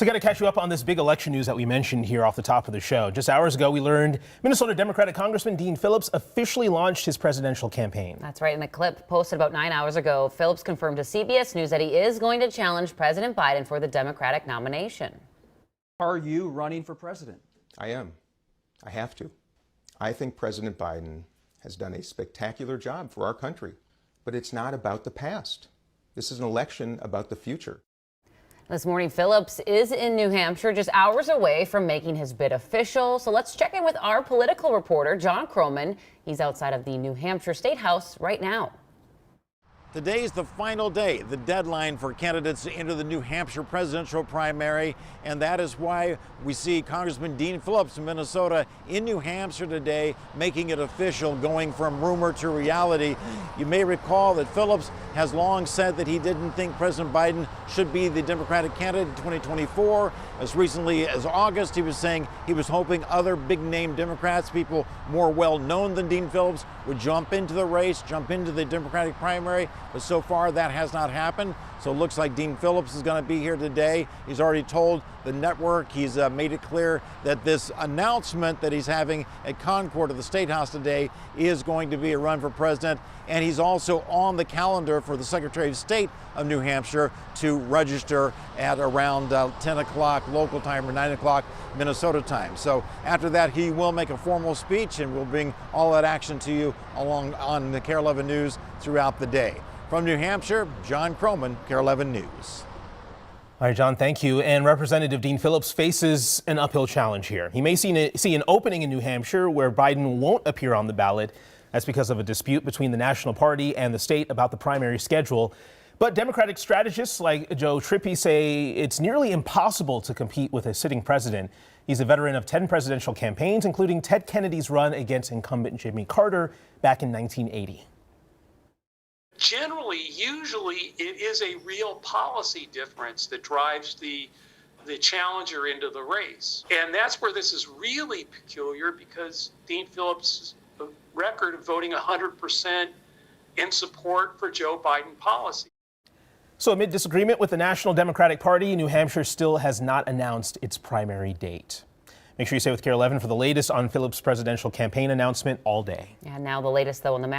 So I got to catch you up on this big election news that we mentioned here off the top of the show. Just hours ago, we learned Minnesota Democratic Congressman Dean Phillips officially launched his presidential campaign. That's right. In a clip posted about 9 hours ago, Phillips confirmed to CBS News that he is going to challenge President Biden for the Democratic nomination. Are you running for president? I am. I have to. I think President Biden has done a spectacular job for our country, but it's not about the past. This is an election about the future. This morning, Phillips is in New Hampshire, just hours away from making his bid official. So let's check in with our political reporter, John Croman. He's outside of the New Hampshire State House right now. Today's the final day, the deadline for candidates to enter the New Hampshire presidential primary, and that is why we see Congressman Dean Phillips of Minnesota in New Hampshire today, making it official, going from rumor to reality. You may recall that Phillips has long said that he didn't think President Biden should be the Democratic candidate in 2024. As recently as August, he was saying he was hoping other big-name Democrats, people more well-known than Dean Phillips, would jump into the race, jump into the Democratic primary. But so far, that has not happened. So it looks like Dean Phillips is going to be here today. He's already told the network, he's made it clear that this announcement that he's having at Concord of the State House today is going to be a run for president. And he's also on the calendar for the Secretary of State of New Hampshire to register at around 10 o'clock local time or 9 o'clock Minnesota time. So after that, he will make a formal speech and we'll bring all that action to you along on the KARE 11 News throughout the day. From New Hampshire, John Croman, KARE 11 News. All right, John, thank you. And Representative Dean Phillips faces an uphill challenge here. He may see an opening in New Hampshire where Biden won't appear on the ballot. That's because of a dispute between the National Party and the state about the primary schedule. But Democratic strategists like Joe Trippi say it's nearly impossible to compete with a sitting president. He's a veteran of 10 presidential campaigns, including Ted Kennedy's run against incumbent Jimmy Carter back in 1980. Usually it is a real policy difference that drives the challenger into the race. And that's where this is really peculiar, because Dean Phillips' record of voting 100% in support for Joe Biden policy. So amid disagreement with the National Democratic Party, New Hampshire still has not announced its primary date. Make sure you stay with KARE 11 for the latest on Phillips' presidential campaign announcement all day. And now the latest, though, on the map.